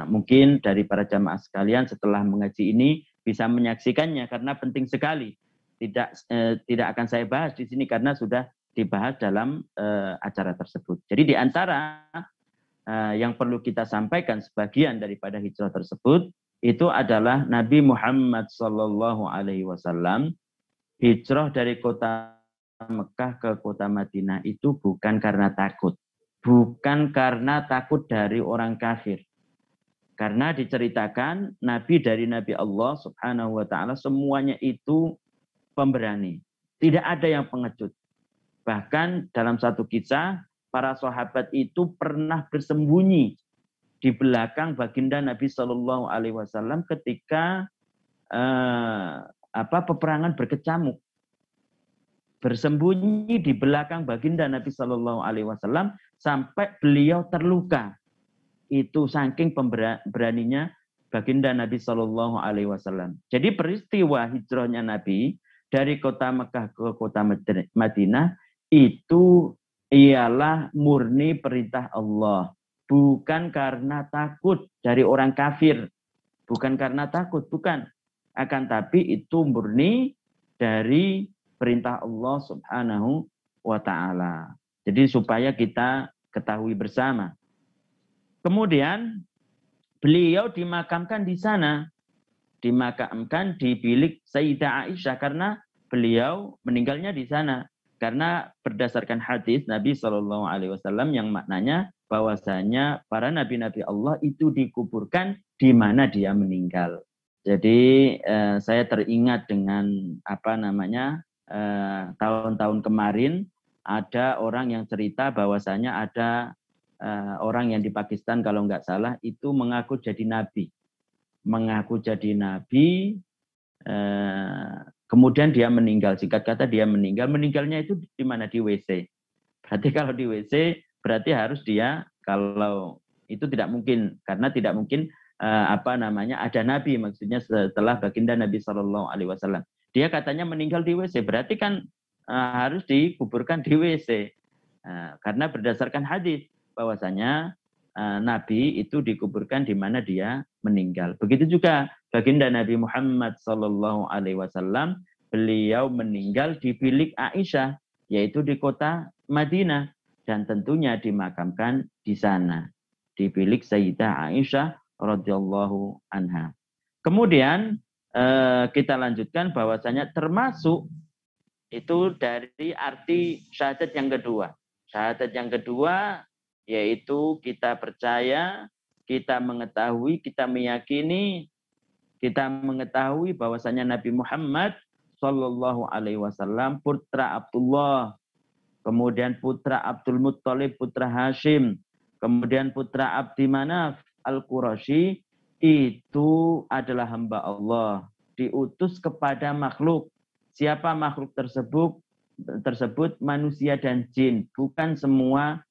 S1: Mungkin dari para jamaah sekalian setelah mengaji ini bisa menyaksikannya karena penting sekali. Tidak akan saya bahas di sini karena sudah dibahas dalam acara tersebut. Jadi di antara yang perlu kita sampaikan sebagian daripada hijrah tersebut itu adalah Nabi Muhammad Shallallahu Alaihi Wasallam hijrah dari kota Mekah ke kota Madinah itu bukan karena takut. Bukan karena takut dari orang kafir. Karena diceritakan Nabi dari Nabi Allah Subhanahu wa ta'ala semuanya itu pemberani. Tidak ada yang pengecut. Bahkan dalam satu kisah para sahabat itu pernah bersembunyi di belakang baginda Nabi Shallallahu Alaihi Wasallam ketika peperangan berkecamuk, bersembunyi di belakang baginda Nabi Shallallahu Alaihi Wasallam sampai beliau terluka. Itu saking beraninya baginda Nabi Shallallahu Alaihi Wasallam. Jadi peristiwa hijrahnya Nabi dari kota Mekah ke kota Madinah itu ialah murni perintah Allah, bukan karena takut dari orang kafir, bukan karena takut, bukan. Akan tapi itu murni dari perintah Allah Subhanahu wa ta'ala. Jadi supaya kita ketahui bersama. Kemudian beliau dimakamkan di sana. Dimakamkan di bilik Sayyidah Aisyah karena beliau meninggalnya di sana. Karena berdasarkan hadis Nabi SAW yang maknanya bahwasanya para nabi-nabi Allah itu dikuburkan di mana dia meninggal. Jadi saya teringat dengan tahun-tahun kemarin ada orang yang cerita bahwasanya ada orang yang di Pakistan kalau nggak salah itu mengaku jadi nabi. Kemudian dia meninggal. Singkat kata dia meninggal. Meninggalnya itu di mana? Di WC. Berarti kalau di WC berarti harus dia, kalau itu tidak mungkin, karena tidak mungkin ada nabi, maksudnya setelah baginda Nabi SAW. Dia katanya meninggal di WC, berarti kan harus dikuburkan di WC. Karena berdasarkan hadis bahwasanya Nabi itu dikuburkan di mana dia meninggal. Begitu juga baginda Nabi Muhammad SAW, beliau meninggal di bilik Aisyah, yaitu di kota Madinah, dan tentunya dimakamkan di sana, di bilik Sayyidah Aisyah radhiyallahu anha. Kemudian kita lanjutkan bahwasanya termasuk itu dari arti syahadat yang kedua. Syahadat yang kedua yaitu kita percaya, kita mengetahui, kita meyakini, kita mengetahui bahwasanya Nabi Muhammad Shallallahu Alaihi Wasallam putra Abdullah, kemudian putra Abdul Muttalib, putra Hashim, kemudian putra Abdi Manaf Al-Qurashi, itu adalah hamba Allah, diutus kepada makhluk. Siapa makhluk tersebut? Manusia dan jin, bukan semua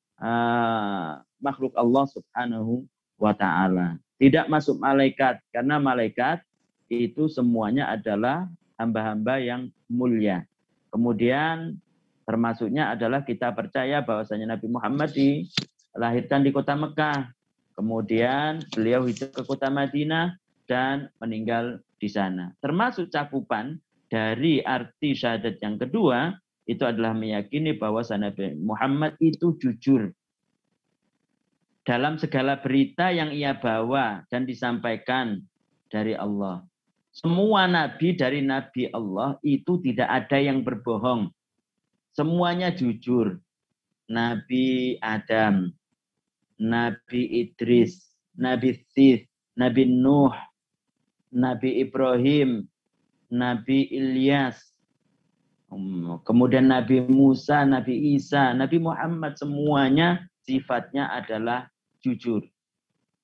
S1: makhluk Allah Subhanahu wa ta'ala. Tidak masuk malaikat, karena malaikat itu semuanya adalah hamba-hamba yang mulia. Kemudian termasuknya adalah kita percaya bahwasanya Nabi Muhammad dilahirkan di kota Mekah. Kemudian beliau hijrah ke kota Madinah dan meninggal di sana. Termasuk cakupan dari arti syahadat yang kedua, itu adalah meyakini bahwa Nabi Muhammad itu jujur dalam segala berita yang ia bawa dan disampaikan dari Allah. Semua nabi dari Nabi Allah itu tidak ada yang berbohong. Semuanya jujur. Nabi Adam, Nabi Idris, Nabi Sith, Nabi Nuh, Nabi Ibrahim, Nabi Ilyas, kemudian Nabi Musa, Nabi Isa, Nabi Muhammad, semuanya sifatnya adalah jujur.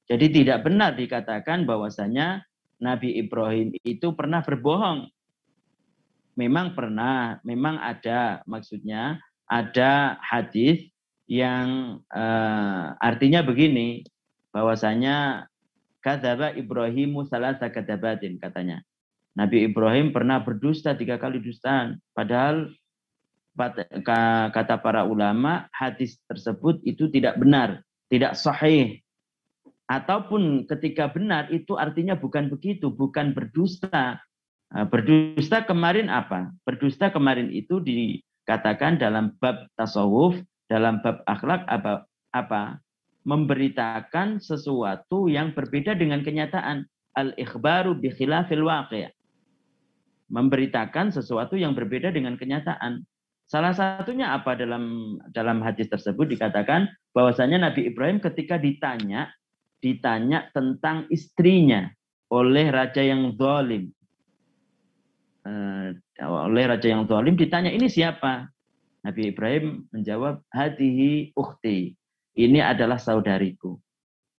S1: Jadi tidak benar dikatakan bahwasanya Nabi Ibrahim itu pernah berbohong. Memang pernah, memang ada, maksudnya ada hadis yang artinya begini, bahwasanya kadzaba Ibrahimu salasa kadzabatin, katanya. Nabi Ibrahim pernah berdusta 3 kali dustaan. Padahal kata para ulama, hadis tersebut itu tidak benar, tidak sahih. Ataupun ketika benar, itu artinya bukan begitu, bukan berdusta. Berdusta kemarin apa? Berdusta kemarin itu dikatakan dalam bab tasawuf, dalam bab akhlak apa? Memberitakan sesuatu yang berbeda dengan kenyataan. Al-ikhbaru bi khilafil waqi'. Memberitakan sesuatu yang berbeda dengan kenyataan. Salah satunya apa dalam hadis tersebut dikatakan bahwasanya Nabi Ibrahim ketika ditanya tentang istrinya oleh raja yang zalim. Ditanya, ini siapa? Nabi Ibrahim menjawab, hadihi ukhti. Ini adalah saudariku.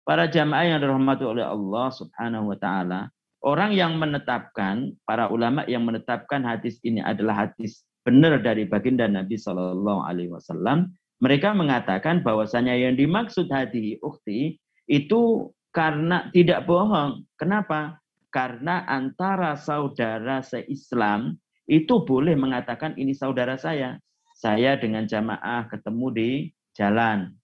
S1: Para jamaah yang dirahmati oleh Allah Subhanahu wa taala, orang yang menetapkan, para ulama yang menetapkan hadis ini adalah hadis benar dari baginda Nabi Shallallahu Alaihi Wasallam, mereka mengatakan bahwasanya yang dimaksud hadihi ukhti itu karena tidak bohong. Kenapa? Karena antara saudara se-Islam itu boleh mengatakan ini saudara saya. Saya dengan jamaah ketemu di jalan.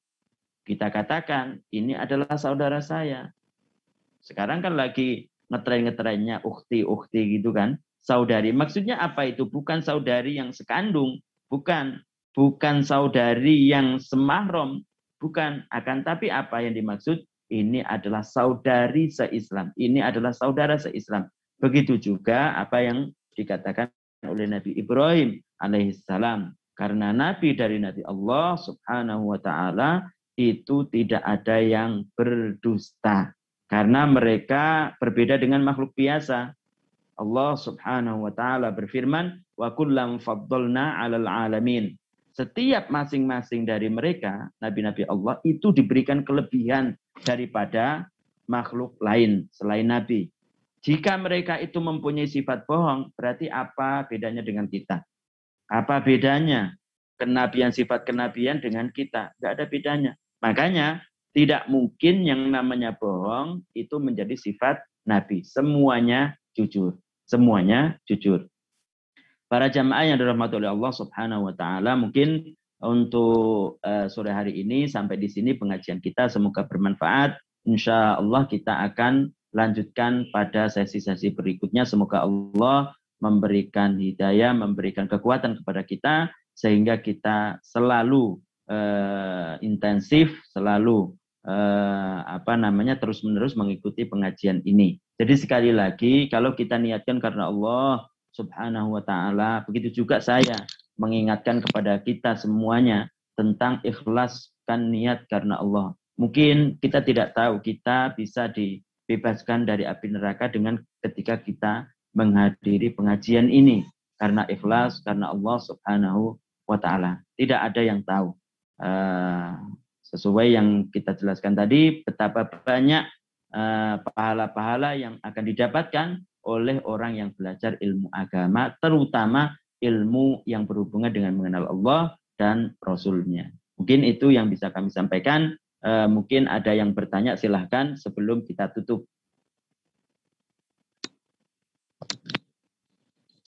S1: Kita katakan ini adalah saudara saya. Sekarang kan lagi ngetren-ngetrennya ukhti gitu kan. saudari. Maksudnya apa itu? Bukan saudari yang sekandung, bukan saudari yang semahram, bukan. Akan tapi apa yang dimaksud? Ini adalah saudari se-Islam. Ini adalah saudara se-Islam. Begitu juga apa yang dikatakan oleh Nabi Ibrahim alaihissalam. Karena Nabi dari Nabi Allah subhanahu wa ta'ala itu tidak ada yang berdusta. Karena mereka berbeda dengan makhluk biasa. Allah subhanahu wa ta'ala berfirman, wa kullam faddalna 'alal 'alamin. Setiap masing-masing dari mereka, nabi-nabi Allah itu diberikan kelebihan daripada makhluk lain selain nabi. Jika mereka itu mempunyai sifat bohong, berarti apa bedanya dengan kita? Apa bedanya kenabian, sifat kenabian dengan kita? Tidak ada bedanya. Makanya tidak mungkin yang namanya bohong itu menjadi sifat Nabi. Semuanya jujur. Semuanya jujur. Para jamaah yang dirahmati oleh Allah subhanahu wa ta'ala, mungkin untuk sore hari ini sampai di sini pengajian kita, semoga bermanfaat. Insya Allah kita akan lanjutkan pada sesi-sesi berikutnya. Semoga Allah memberikan hidayah, memberikan kekuatan kepada kita, sehingga kita selalu intensif, selalu terus-menerus mengikuti pengajian ini. Jadi sekali lagi, kalau kita niatkan karena Allah subhanahu wa ta'ala, begitu juga saya mengingatkan kepada kita semuanya tentang ikhlaskan niat karena Allah. Mungkin kita tidak tahu kita bisa dibebaskan dari api neraka dengan ketika kita menghadiri pengajian ini. Karena ikhlas, karena Allah subhanahu wa ta'ala. Tidak ada yang tahu. Sesuai yang kita jelaskan tadi, betapa banyak pahala-pahala yang akan didapatkan oleh orang yang belajar ilmu agama, terutama ilmu yang berhubungan dengan mengenal Allah dan Rasul-Nya. Mungkin itu yang bisa kami sampaikan. Mungkin ada yang bertanya, silahkan sebelum kita tutup